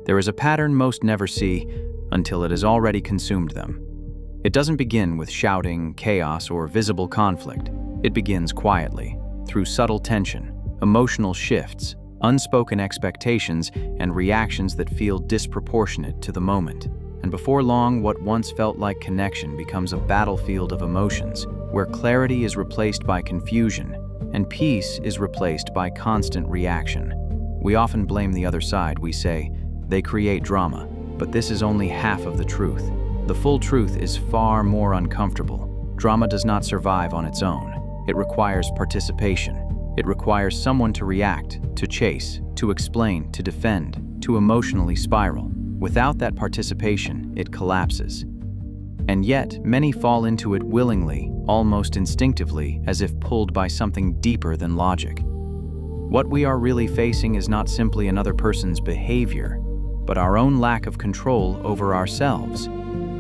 There is a pattern most never see until it has already consumed them. It doesn't begin with shouting, chaos, or visible conflict. It begins quietly, through subtle tension, emotional shifts, unspoken expectations, and reactions that feel disproportionate to the moment. And before long, what once felt like connection becomes a battlefield of emotions, where clarity is replaced by confusion, and peace is replaced by constant reaction. We often blame the other side. We say, they create drama, but this is only half of the truth. The full truth is far more uncomfortable. Drama does not survive on its own. It requires participation. It requires someone to react, to chase, to explain, to defend, to emotionally spiral. Without that participation, it collapses. And yet, many fall into it willingly, almost instinctively, as if pulled by something deeper than logic. What we are really facing is not simply another person's behavior, but our own lack of control over ourselves.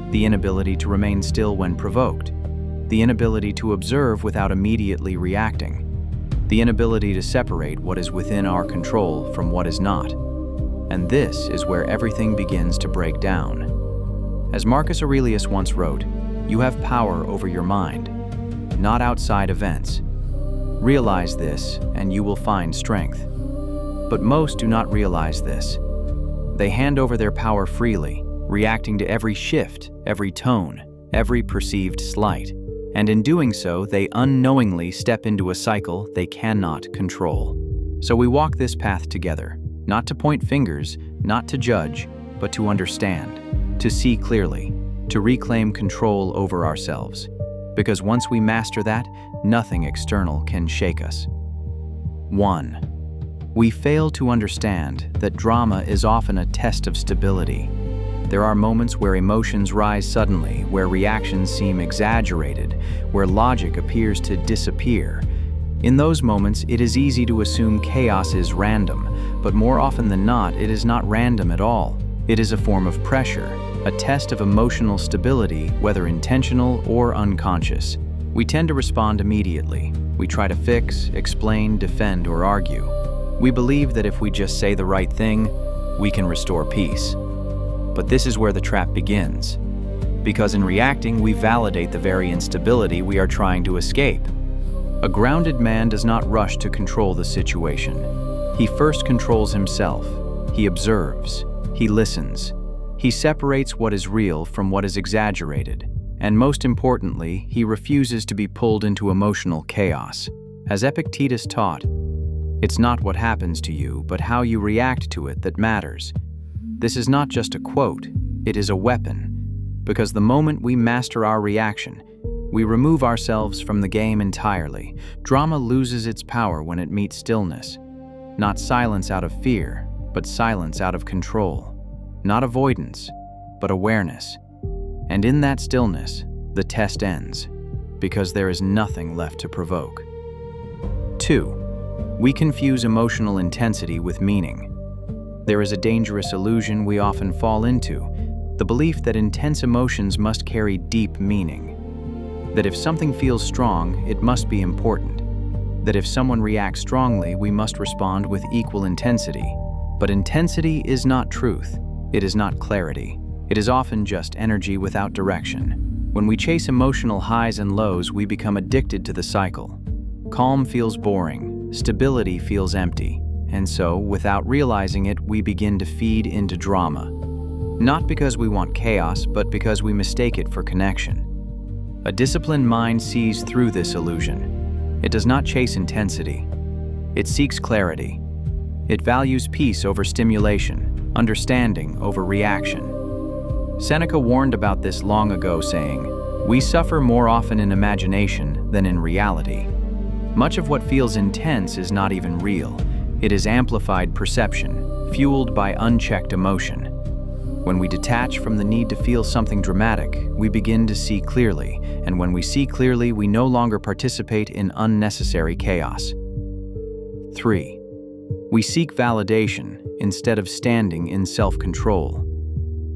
The inability to remain still when provoked. The inability to observe without immediately reacting. The inability to separate what is within our control from what is not. And this is where everything begins to break down. As Marcus Aurelius once wrote, "You have power over your mind, not outside events. Realize this, and you will find strength." But most do not realize this. They hand over their power freely, reacting to every shift, every tone, every perceived slight. And in doing so, they unknowingly step into a cycle they cannot control. So we walk this path together, not to point fingers, not to judge, but to understand, to see clearly, to reclaim control over ourselves. Because once we master that, nothing external can shake us. 1. We fail to understand that drama is often a test of stability. There are moments where emotions rise suddenly, where reactions seem exaggerated, where logic appears to disappear. In those moments, it is easy to assume chaos is random, but more often than not, it is not random at all. It is a form of pressure, a test of emotional stability, whether intentional or unconscious. We tend to respond immediately. We try to fix, explain, defend, or argue. We believe that if we just say the right thing, we can restore peace. But this is where the trap begins. Because in reacting, we validate the very instability we are trying to escape. A grounded man does not rush to control the situation. He first controls himself. He observes. He listens. He separates what is real from what is exaggerated. And most importantly, he refuses to be pulled into emotional chaos. As Epictetus taught, it's not what happens to you, but how you react to it that matters. This is not just a quote, it is a weapon. Because the moment we master our reaction, we remove ourselves from the game entirely. Drama loses its power when it meets stillness. Not silence out of fear, but silence out of control. Not avoidance, but awareness. And in that stillness, the test ends, because there is nothing left to provoke. 2. We confuse emotional intensity with meaning. There is a dangerous illusion we often fall into, the belief that intense emotions must carry deep meaning. That if something feels strong, it must be important. That if someone reacts strongly, we must respond with equal intensity. But intensity is not truth. It is not clarity. It is often just energy without direction. When we chase emotional highs and lows, we become addicted to the cycle. Calm feels boring. Stability feels empty. And so, without realizing it, we begin to feed into drama. Not because we want chaos, but because we mistake it for connection. A disciplined mind sees through this illusion. It does not chase intensity. It seeks clarity. It values peace over stimulation, understanding over reaction. Seneca warned about this long ago, saying, "We suffer more often in imagination than in reality." Much of what feels intense is not even real. It is amplified perception, fueled by unchecked emotion. When we detach from the need to feel something dramatic, we begin to see clearly, and when we see clearly, we no longer participate in unnecessary chaos. 3. We seek validation instead of standing in self-control.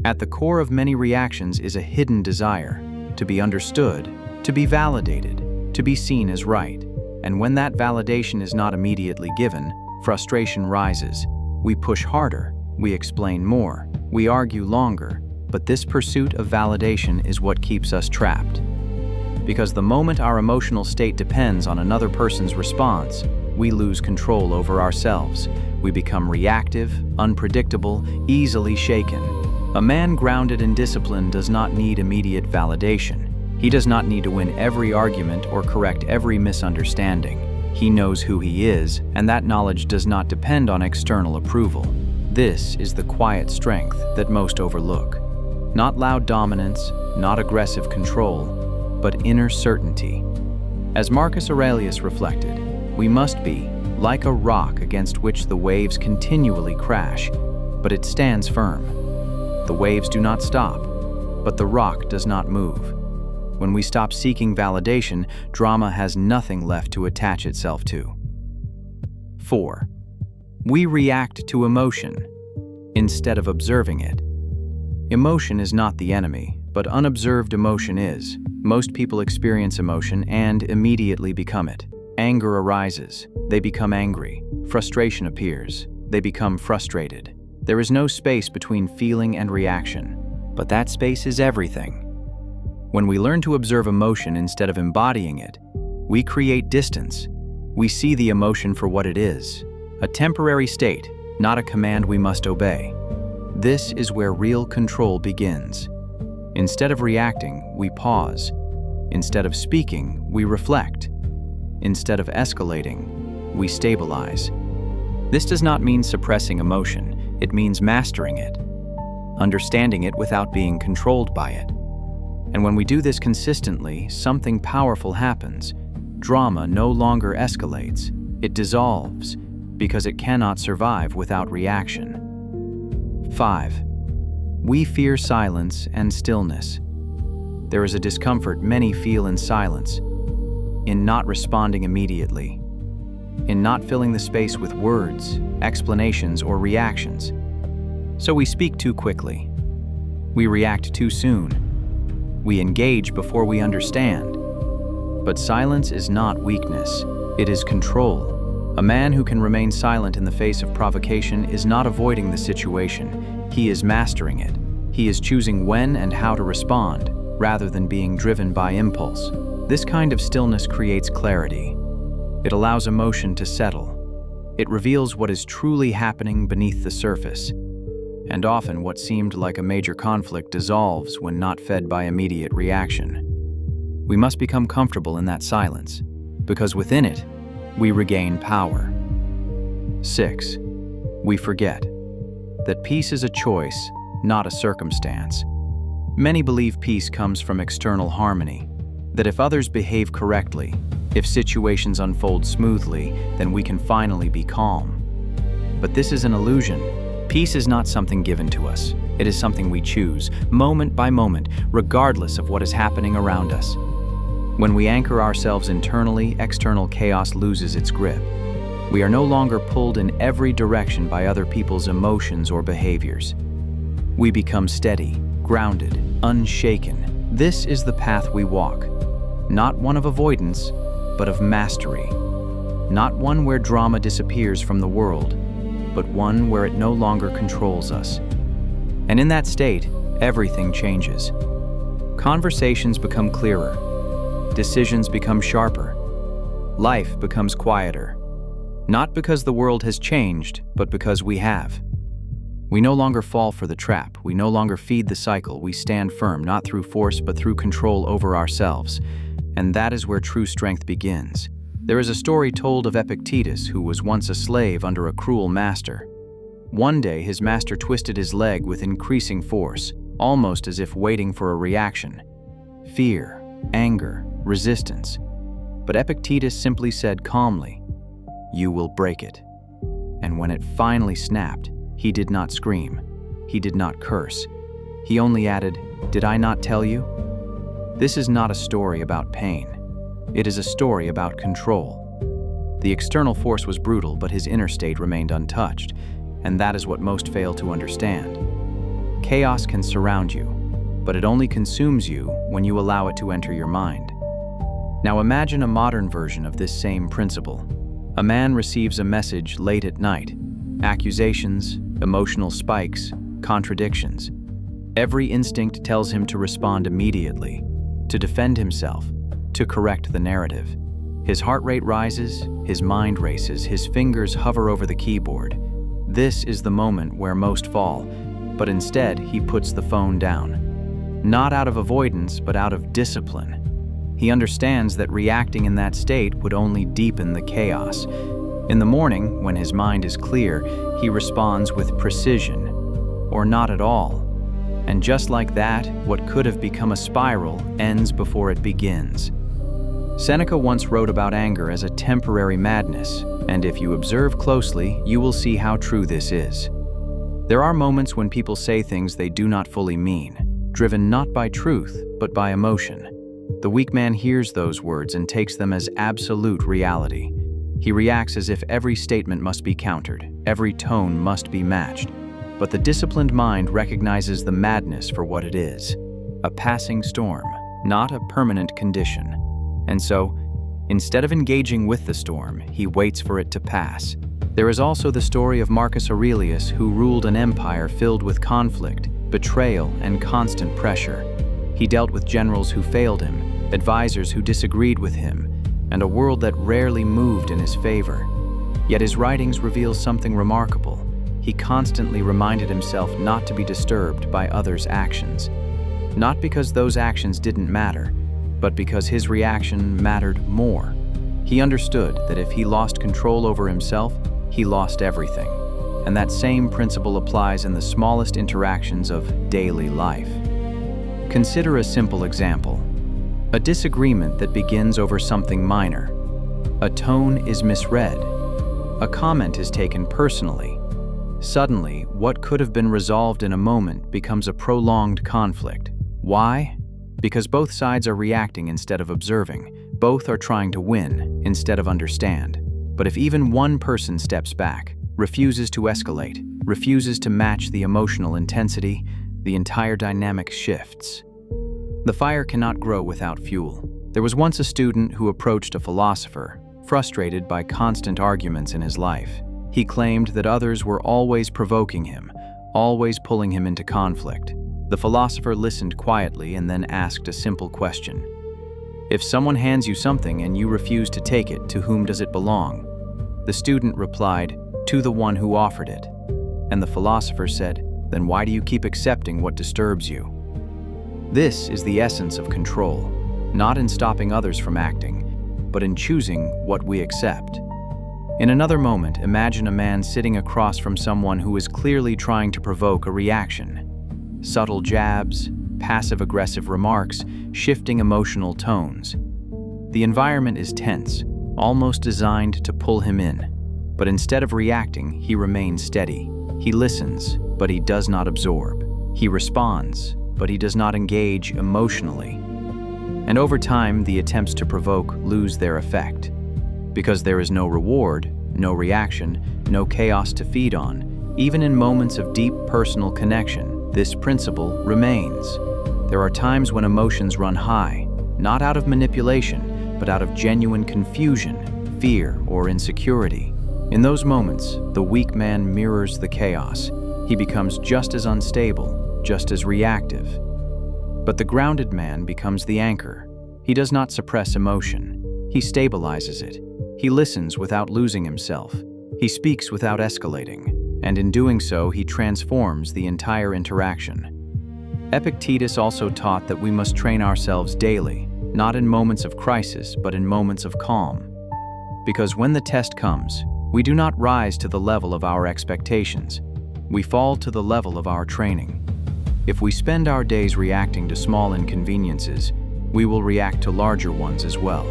At the core of many reactions is a hidden desire to be understood, to be validated, to be seen as right. And when that validation is not immediately given, frustration rises. We push harder, We explain more, we argue longer, but this pursuit of validation is what keeps us trapped. Because the moment our emotional state depends on another person's response, we lose control over ourselves. We become reactive, unpredictable, easily shaken. A man grounded in discipline does not need immediate validation. He does not need to win every argument or correct every misunderstanding. He knows who he is, and that knowledge does not depend on external approval. This is the quiet strength that most overlook. Not loud dominance, not aggressive control, but inner certainty. As Marcus Aurelius reflected, we must be like a rock against which the waves continually crash, but it stands firm. The waves do not stop, but the rock does not move. When we stop seeking validation, drama has nothing left to attach itself to. 4. We react to emotion instead of observing it. Emotion is not the enemy, but unobserved emotion is. Most people experience emotion and immediately become it. Anger arises, they become angry. Frustration appears, they become frustrated. There is no space between feeling and reaction, but that space is everything. When we learn to observe emotion instead of embodying it, we create distance. We see the emotion for what it is, a temporary state, not a command we must obey. This is where real control begins. Instead of reacting, we pause. Instead of speaking, we reflect. Instead of escalating, we stabilize. This does not mean suppressing emotion, it means mastering it, understanding it without being controlled by it. And when we do this consistently, something powerful happens. Drama no longer escalates, it dissolves, because it cannot survive without reaction. 5. We fear silence and stillness. There is a discomfort many feel in silence, in not responding immediately, in not filling the space with words, explanations, or reactions. So we speak too quickly. We react too soon. We engage before we understand. But silence is not weakness, it is control. A man who can remain silent in the face of provocation is not avoiding the situation, he is mastering it. He is choosing when and how to respond, rather than being driven by impulse. This kind of stillness creates clarity. It allows emotion to settle. It reveals what is truly happening beneath the surface. And often what seemed like a major conflict dissolves when not fed by immediate reaction. We must become comfortable in that silence, because within it, we regain power. 6. We forget that peace is a choice, not a circumstance. Many believe peace comes from external harmony, that if others behave correctly, if situations unfold smoothly, then we can finally be calm. But this is an illusion. Peace is not something given to us. It is something we choose, moment by moment, regardless of what is happening around us. When we anchor ourselves internally, external chaos loses its grip. We are no longer pulled in every direction by other people's emotions or behaviors. We become steady, grounded, unshaken. This is the path we walk, not one of avoidance, but of mastery. Not one where drama disappears from the world, but one where it no longer controls us. And in that state, everything changes. Conversations become clearer. Decisions become sharper. Life becomes quieter. Not because the world has changed, but because we have. We no longer fall for the trap. We no longer feed the cycle. We stand firm, not through force, but through control over ourselves. And that is where true strength begins. There is a story told of Epictetus, who was once a slave under a cruel master. One day, his master twisted his leg with increasing force, almost as if waiting for a reaction. Fear, anger, resistance. But Epictetus simply said calmly, "You will break it." And when it finally snapped, he did not scream. He did not curse. He only added, "Did I not tell you?" This is not a story about pain. It is a story about control. The external force was brutal, but his inner state remained untouched, and that is what most fail to understand. Chaos can surround you, but it only consumes you when you allow it to enter your mind. Now imagine a modern version of this same principle. A man receives a message late at night. Accusations, emotional spikes, contradictions. Every instinct tells him to respond immediately, to defend himself, to correct the narrative. His heart rate rises, his mind races, his fingers hover over the keyboard. This is the moment where most fall, but instead he puts the phone down. Not out of avoidance, but out of discipline. He understands that reacting in that state would only deepen the chaos. In the morning, when his mind is clear, he responds with precision, or not at all. And just like that, what could have become a spiral ends before it begins. Seneca once wrote about anger as a temporary madness, and if you observe closely, you will see how true this is. There are moments when people say things they do not fully mean, driven not by truth, but by emotion. The weak man hears those words and takes them as absolute reality. He reacts as if every statement must be countered, every tone must be matched. But the disciplined mind recognizes the madness for what it is, a passing storm, not a permanent condition. And so, instead of engaging with the storm, he waits for it to pass. There is also the story of Marcus Aurelius, who ruled an empire filled with conflict, betrayal, and constant pressure. He dealt with generals who failed him, advisors who disagreed with him, and a world that rarely moved in his favor. Yet his writings reveal something remarkable. He constantly reminded himself not to be disturbed by others' actions. Not because those actions didn't matter, but because his reaction mattered more. He understood that if he lost control over himself, he lost everything. And that same principle applies in the smallest interactions of daily life. Consider a simple example. A disagreement that begins over something minor. A tone is misread. A comment is taken personally. Suddenly, what could have been resolved in a moment becomes a prolonged conflict. Why? Because both sides are reacting instead of observing. Both are trying to win instead of understand. But if even one person steps back, refuses to escalate, refuses to match the emotional intensity, the entire dynamic shifts. The fire cannot grow without fuel. There was once a student who approached a philosopher, frustrated by constant arguments in his life. He claimed that others were always provoking him, always pulling him into conflict. The philosopher listened quietly and then asked a simple question. If someone hands you something and you refuse to take it, to whom does it belong? The student replied, to the one who offered it. And the philosopher said, then why do you keep accepting what disturbs you? This is the essence of control, not in stopping others from acting, but in choosing what we accept. In another moment, imagine a man sitting across from someone who is clearly trying to provoke a reaction. Subtle jabs, passive-aggressive remarks, shifting emotional tones. The environment is tense, almost designed to pull him in. But instead of reacting, he remains steady. He listens, but he does not absorb. He responds, but he does not engage emotionally. And over time, the attempts to provoke lose their effect. Because there is no reward, no reaction, no chaos to feed on, even in moments of deep personal connection, this principle remains. There are times when emotions run high, not out of manipulation, but out of genuine confusion, fear, or insecurity. In those moments, the weak man mirrors the chaos. He becomes just as unstable, just as reactive. But the grounded man becomes the anchor. He does not suppress emotion. He stabilizes it. He listens without losing himself. He speaks without escalating. And in doing so, he transforms the entire interaction. Epictetus also taught that we must train ourselves daily, not in moments of crisis, but in moments of calm. Because when the test comes, we do not rise to the level of our expectations. We fall to the level of our training. If we spend our days reacting to small inconveniences, we will react to larger ones as well.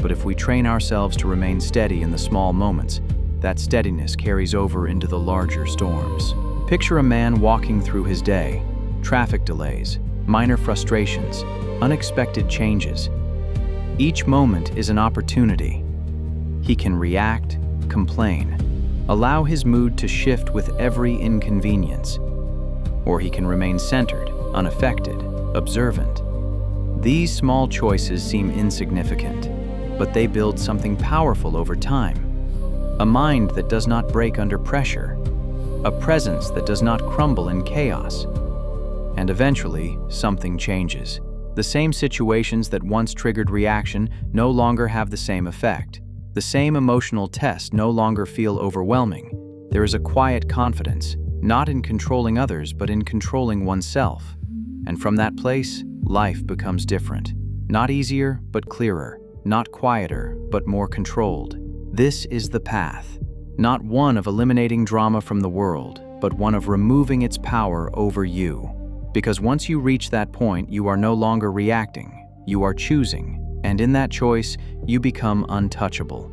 But if we train ourselves to remain steady in the small moments, that steadiness carries over into the larger storms. Picture a man walking through his day. Traffic delays, minor frustrations, unexpected changes. Each moment is an opportunity. He can react, complain, allow his mood to shift with every inconvenience. Or he can remain centered, unaffected, observant. These small choices seem insignificant, but they build something powerful over time. A mind that does not break under pressure. a presence that does not crumble in chaos. And eventually, something changes. The same situations that once triggered reaction no longer have the same effect. The same emotional tests no longer feel overwhelming. There is a quiet confidence, not in controlling others, but in controlling oneself. And from that place, life becomes different. Not easier, but clearer. Not quieter, but more controlled. This is the path. Not one of eliminating drama from the world, but one of removing its power over you. Because once you reach that point, you are no longer reacting. You are choosing. And in that choice, you become untouchable.